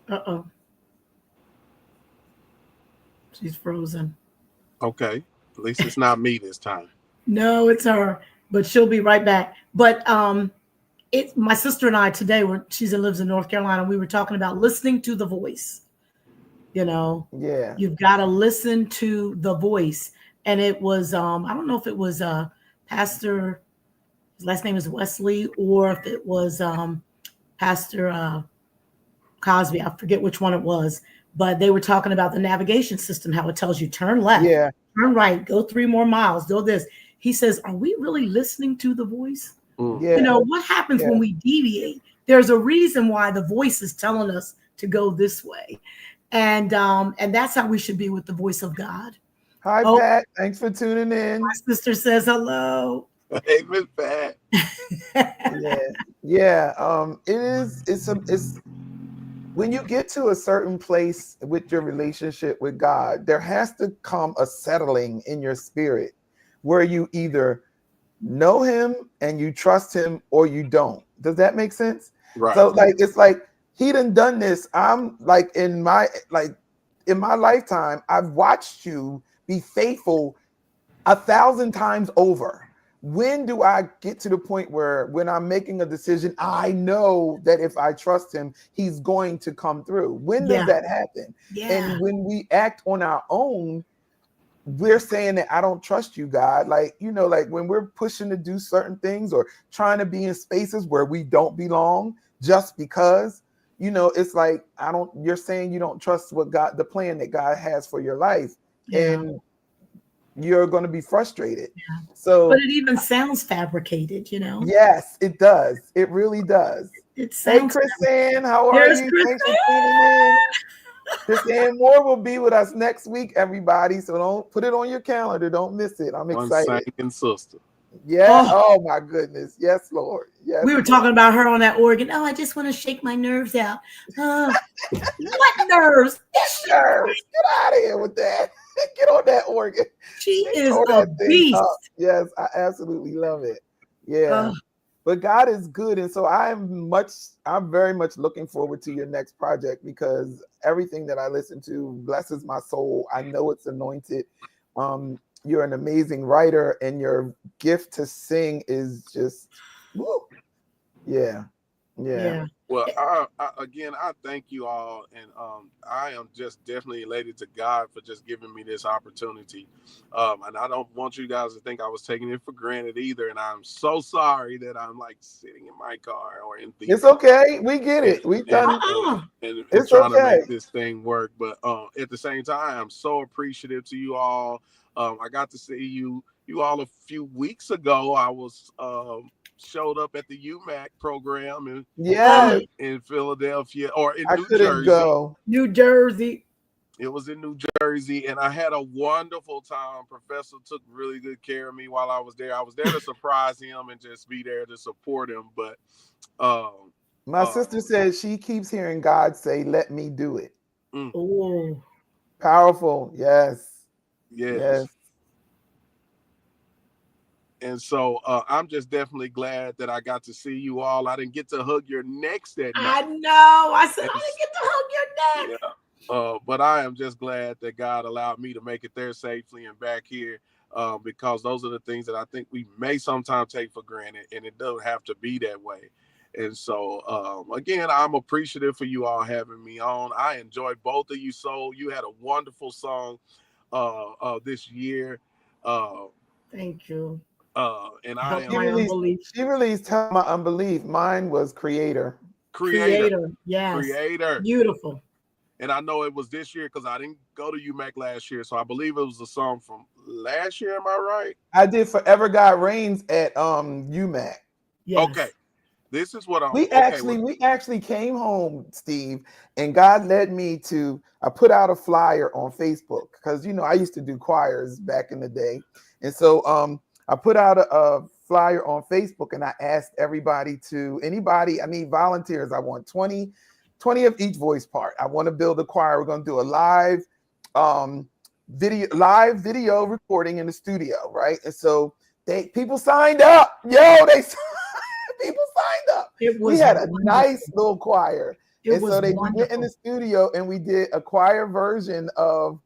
Uh-oh. She's frozen. Okay. At least it's not me this time. No, it's her, but she'll be right back. But My sister and I today lives in North Carolina. We were talking about listening to the voice. Yeah. You've got to listen to the voice. And it was, I don't know if it was Pastor, his last name is Wesley, or if it was Pastor Cosby. I forget which one it was, but they were talking about the navigation system, how it tells you turn left, Yeah. turn right, go 3 more miles, do this. He says, are we really listening to the voice? Yeah. What happens when we deviate? There's a reason why the voice is telling us to go this way. And that's how we should be with the voice of God. Hi, Pat. Thanks for tuning in. My sister says hello. Hey, Miss Pat. Yeah. It's when you get to a certain place with your relationship with God, there has to come a settling in your spirit where you either know him and you trust him or you don't. Does that make sense? Right. So it's like he done this. I'm like in my lifetime, I've watched you be faithful 1,000 times over. When do I get to the point where when I'm making a decision, I know that if I trust him, he's going to come through? When does that happen? And when we act on our own, we're saying that I don't trust you, God. Like when we're pushing to do certain things or trying to be in spaces where we don't belong just because, it's like, you're saying you don't trust the plan that God has for your life. And you're going to be frustrated. So, but it even sounds fabricated, Yes, it does. It really does. It sounds. Hey, Chris-Ann, how are you? Thanks for tuning in. Chris-Ann Moore will be with us next week, everybody. So don't put it on your calendar. Don't miss it. I'm excited. One singing sister. Yeah. Oh my goodness. Yes, Lord. Yes. We were talking about her on that organ. Oh, I just want to shake my nerves out. What nerves? Nerves. Get out of here with that. Get on that organ. She is a beast. Yes, I absolutely love it. Yeah. But God is good. And so I'm very much looking forward to your next project because everything that I listen to blesses my soul. I know it's anointed. You're an amazing writer and your gift to sing is just, woo. Yeah. Well, I thank you all, and I am just definitely elated to God for just giving me this opportunity. And I don't want you guys to think I was taking it for granted either. And I'm so sorry that I'm like sitting in my car or in the. It's okay. We get it. We've done and it's trying to okay. make this thing work. But at the same time, I'm so appreciative to you all. I got to see you all a few weeks ago. I was showed up at the UMAC program in Philadelphia or in New Jersey. New Jersey. It was in New Jersey, and I had a wonderful time. Professor took really good care of me while I was there. I was there to surprise him and just be there to support him. But my sister says she keeps hearing God say, "Let me do it." Oh, powerful. Yes. And so I'm just definitely glad that I got to see you all. I didn't get to hug your necks that night. I know. I said, I didn't get to hug your neck. Yeah. But I am just glad that God allowed me to make it there safely and back here because those are the things that I think we may sometimes take for granted, and it doesn't have to be that way. And so, again, I'm appreciative for you all having me on. I enjoyed both of you so. You had a wonderful song this year. Thank you. And she released Help My Unbelief. Mine was Creator. Yes. Creator. Beautiful. And I know it was this year because I didn't go to UMAC last year. So I believe it was a song from last year. Am I right? I did Forever God Reigns at UMAC. Yes. Okay. This is what we actually came home, Steve, and God led me to, I put out a flyer on Facebook because, I used to do choirs back in the day. And so I put out a flyer on Facebook and I asked everybody I need volunteers. I want 20 of each voice part. I want to build a choir. We're going to do a live video recording in the studio, right? And so people signed up. People signed up. We had a nice little choir. They went in the studio and we did a choir version of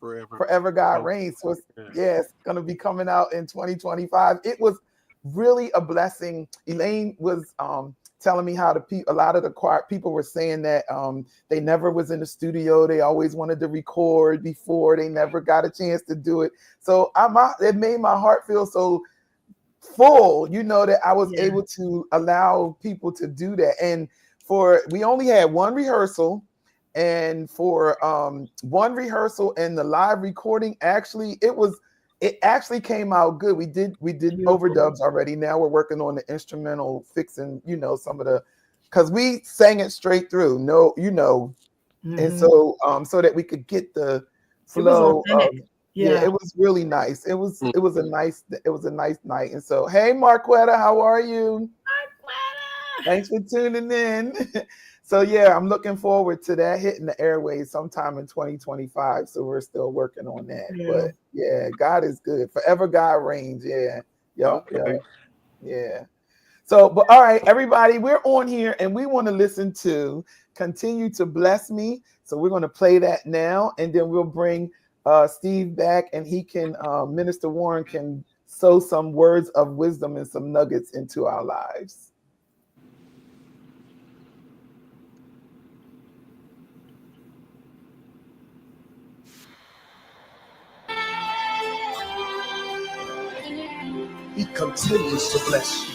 Forever God Reigns. So it's going to be coming out in 2025. It was really a blessing. Elaine was telling me how a lot of the choir people were saying that they never was in the studio. They always wanted to record before. They never got a chance to do it. So it made my heart feel so full, that I was able to allow people to do that. And we only had one rehearsal, and for one rehearsal and the live recording, it actually came out good. We did Beautiful. overdubs already. Now we're working on the instrumental, fixing, some of the, because we sang it straight through. And so so that we could get the flow of, it was really nice. It was a nice night. And so, hey Marquetta, how are you? Marquetta, thanks for tuning in. So yeah, I'm looking forward to that hitting the airways sometime in 2025. So we're still working on that. Yeah. But yeah, God is good. Forever God reigns. Yeah. Yeah. So, but all right, everybody, we're on here and we want to listen to Continue to Bless Me. So we're going to play that now, and then we'll bring Steve back, and he can, Minister Warren can sow some words of wisdom and some nuggets into our lives. He continues to bless you.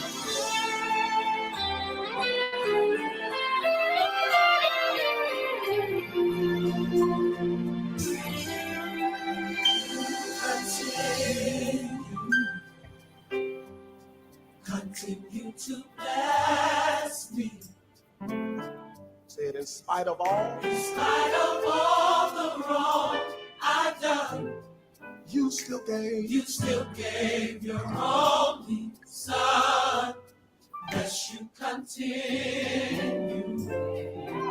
Continue to bless me. Say it, in spite of all the wrong I've done, you still gave your only son. Yes, you continue.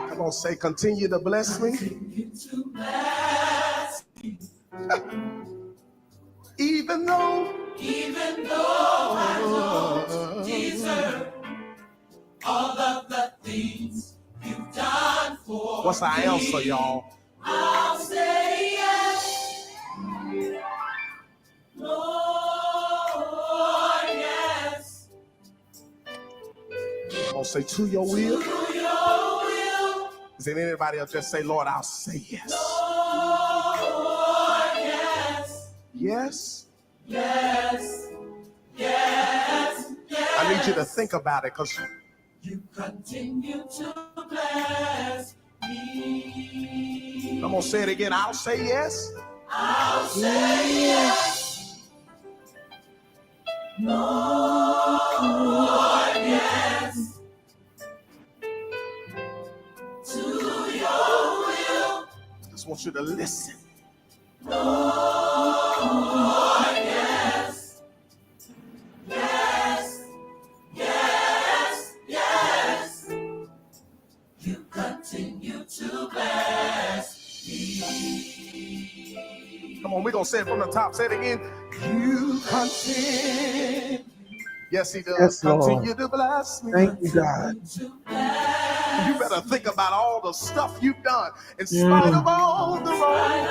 Come on, say, continue to bless me. Continue to bless me. Even though I don't deserve all of the things you've done for me. What's our answer, y'all? I'll say yes, Lord, yes. I'm gonna say, to your will. To your will. Is there anybody else just say, Lord, I'll say yes? Lord, yes. Yes. Yes. Yes. Yes. I need you to think about it, because you continue to bless me. I'm gonna say it again. I'll say yes. I'll say yes. Lord, yes. To your will. I just want you to listen. Lord, yes. Yes. Yes. Yes. You continue to bless me. Come on, we're going to say it from the top. Say it again. You continue. Yes, he does. Yes, continue Lord. To bless me. Thank you, God. You better think about all the stuff you've done in spite of all the wrong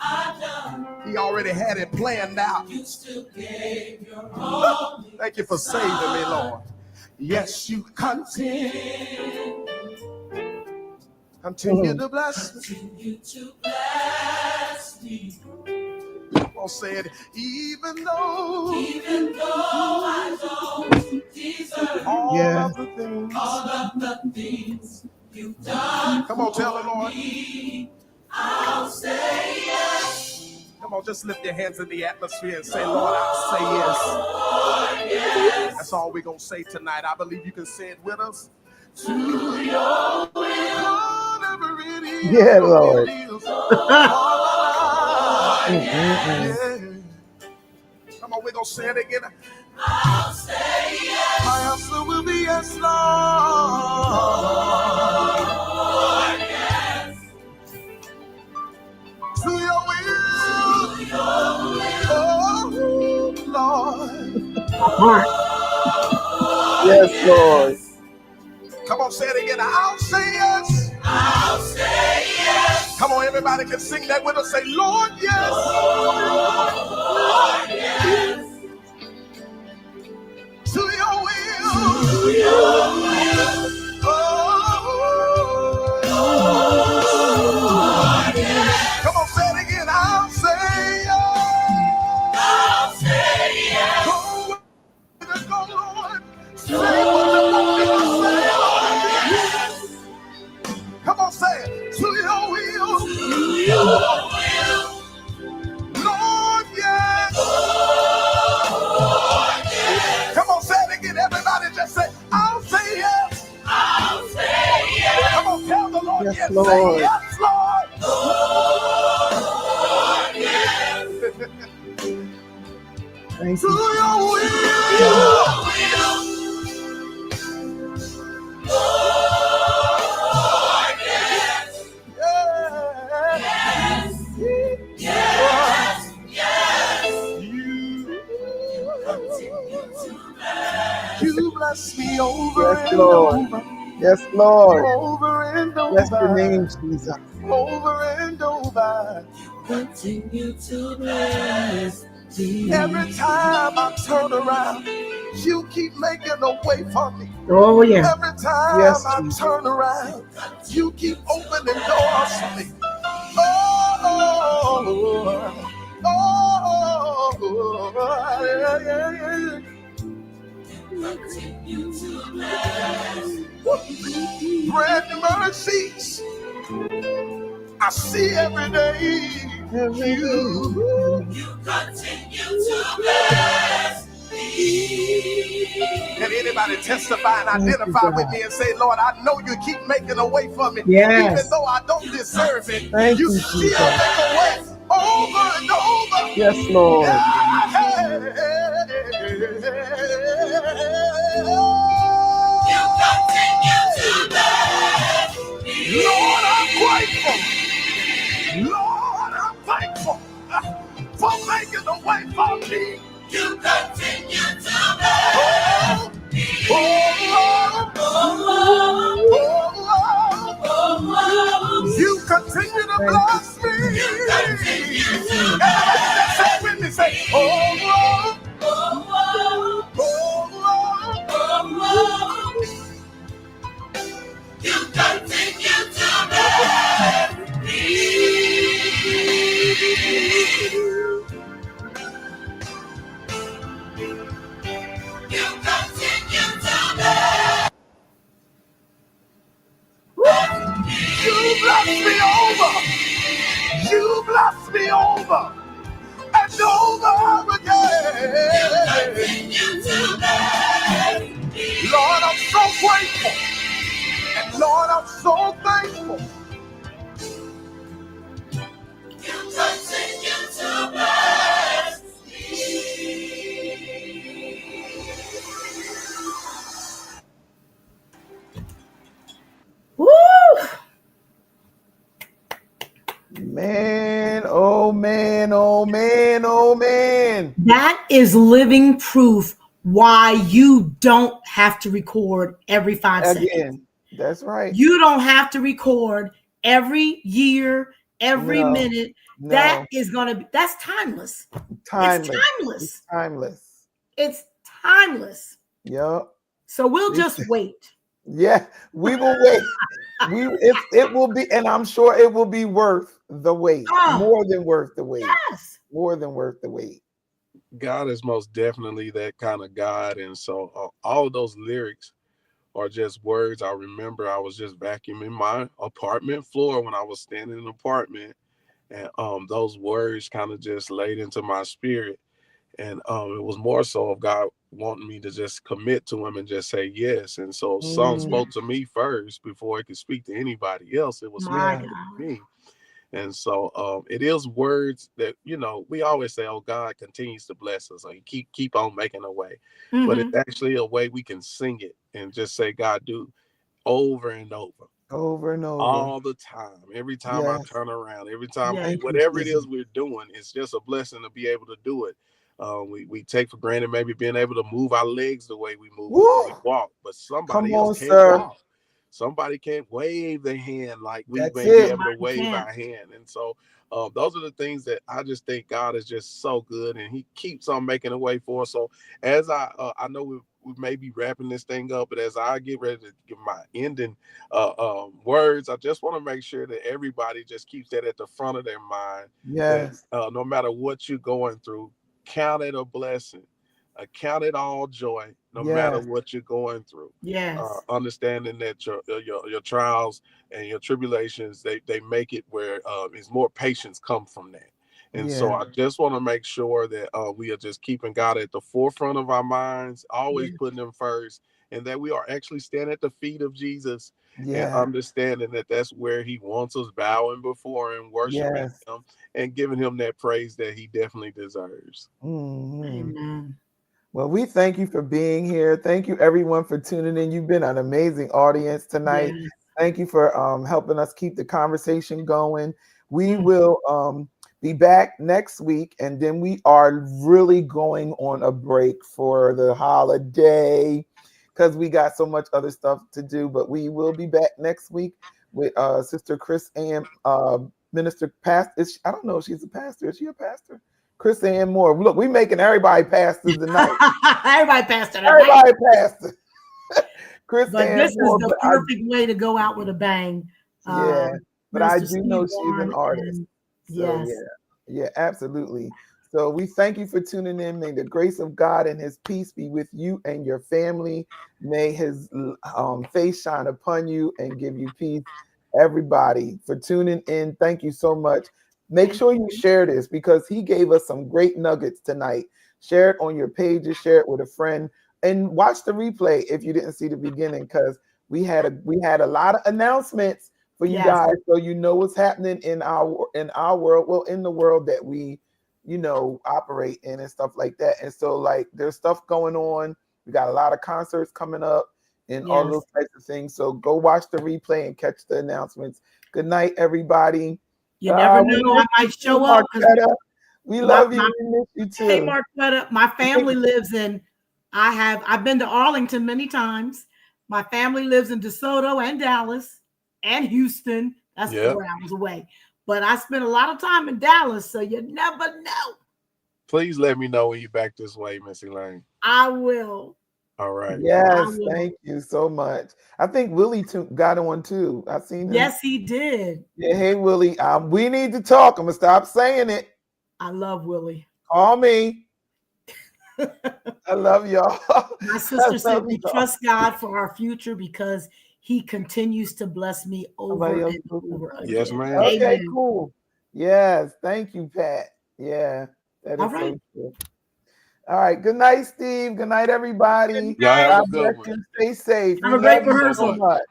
I've done. He already had it planned out. You still gave your all. Thank you for saving me, Lord. Yes, you continue to bless me. Continue to bless me. I'll say it, even though I don't deserve all of the things you've done. Come on, tell the Lord. I'll say yes. Come on, just lift your hands in the atmosphere and say, Lord, I'll say yes. Lord, yes. That's all we're going to say tonight. I believe you can say it with us. To your will, whatever it is. Yeah, Lord. Yeah. Come on, we're going to say it again. I'll say yes. My answer will be yes, Lord. Yes. To your will. To your will. Oh, Lord. Yes, Lord. Come on, say it again. I'll say yes. I'll say yes. Come on, everybody can sing that with us. Say, Lord, yes. Lord, yes. Lord. Yes, Lord. Thank To you. your will. You bless me over Yes, and Lord. over, Yes, Lord. over and Bless your name, over, Jesus. over and over. Continue to bless me. Every time I turn around, you keep making a way for me. Oh, yeah. Every time Yes, I Jesus. turn around, you keep opening doors for me. Oh, yeah, yeah, yeah. Continue to bless. Brand new mercies I see every day. Every day. You continue to bless me. Can anybody testify and Thank you, identify with God. me and say, Lord, I know you keep making a way for me. Yes. Even though I don't deserve it, Thank you you, still Jesus. make a way over and over. Yes, Lord. You continue to bless me. Lord, I'm grateful. Lord, I'm thankful for making a way for me. You continue to bless me. You continue to bless me. You continue to everybody just say with me, say, you continue to bless me. You continue to bless. You bless me over. You bless me over and over again. Lord, I'm so grateful. And Lord, I'm so thankful. You continue to bless me. Woo! Man, oh man, oh man, oh man. That is living proof why you don't have to record every 5 seconds. Again, that's right. You don't have to record every year, every No, minute. no. That is going to be, that's timeless. Timeless. It's timeless. It's timeless. It's timeless. Yep. So we'll just wait. Yeah, we will wait. It will be, and I'm sure it will be worth the wait. Oh, More than worth the wait. yes. More than worth the wait. God is most definitely that kind of God. And so all of those lyrics are just words. I remember I was just vacuuming my apartment floor when I was standing in an apartment. And those words kind of just laid into my spirit. And it was more so of God wanting me to just commit to him and just say yes. And so song spoke to me first before it could speak to anybody else. It was My speaking God. to me. And so it is words that, we always say, oh, God continues to bless us. Or he keep on making a way. But it's actually a way we can sing it and just say, God, do over and over. Over and over. All the time. Every time I Yes. turn around, every time, Yes. whatever it is we're doing, it's just a blessing to be able to do it. We take for granted maybe being able to move our legs the way we move when we walk, but somebody else can't walk. Somebody can't wave their hand like we That's may be it. able to wave our hand. And so those are the things that I just think God is just so good, and he keeps on making a way for us. So as I know we may be wrapping this thing up, but as I get ready to give my ending words, I just want to make sure that everybody just keeps that at the front of their mind. Yes. That no matter what you're going through, count it a blessing. Count it all joy, no matter what you're going through. Yes. Understanding that your trials and your tribulations, they make it where is more patience come from that. And so I just want to make sure that we are just keeping God at the forefront of our minds, always putting him first, and that we are actually standing at the feet of Jesus and Yeah. understanding that that's where he wants us, bowing before him, worshiping Yes. him, and giving him that praise that he definitely deserves. Amen. Well, we thank you for being here. Thank you, everyone, for tuning in. You've been an amazing audience tonight. Yes. Thank you for helping us keep the conversation going. We will be back next week, and then we are really going on a break for the holiday because we got so much other stuff to do. But we will be back next week with Sister Chris and Minister Pastor. I don't know if she's a pastor. Is she a pastor? Chris and Moore. Look, we making everybody pastors tonight. Everybody pastor tonight. Everybody pastor. Chris But and this Moore. is the perfect way to go out with a bang. Yeah, but I Minister do know Steve she's an Warren artist. and- So yes. yeah, absolutely. So we thank you for tuning in. May the grace of God and his peace be with you and your family. May his face shine upon you and give you peace. Everybody for tuning in. Thank you so much. Make sure you share this because he gave us some great nuggets tonight. Share it on your pages, share it with a friend, and watch the replay if you didn't see the beginning because we had a lot of announcements for you guys, so you know what's happening in our world, well, in the world that we, operate in and stuff like that. And so, like, there's stuff going on. We got a lot of concerts coming up and all those types of things. So go watch the replay and catch the announcements. Good night, everybody. You never know, I might show up. We love you. We miss you too. Hey, Marquetta, my family lives in. I've been to Arlington many times. My family lives in DeSoto and Dallas and Houston. That's 4 hours away. But I spent a lot of time in Dallas, so you never know. Please let me know when you're back this way, Miss Elaine. I will. All right. Yes, thank you so much. I think Willie got on too. I seen him. Yes, he did. Yeah, hey Willie, we need to talk. I'm gonna stop saying it. I love Willie. Call me. I love y'all. My sister said we trust God for our future because he continues to bless me over and over again. Yes, ma'am. Okay, cool. Yes, thank you, Pat. Yeah, that is so true. All right. Good night, Steve. Good night, everybody. Y'all have a good one. Stay safe. Have a great rehearsal. So much.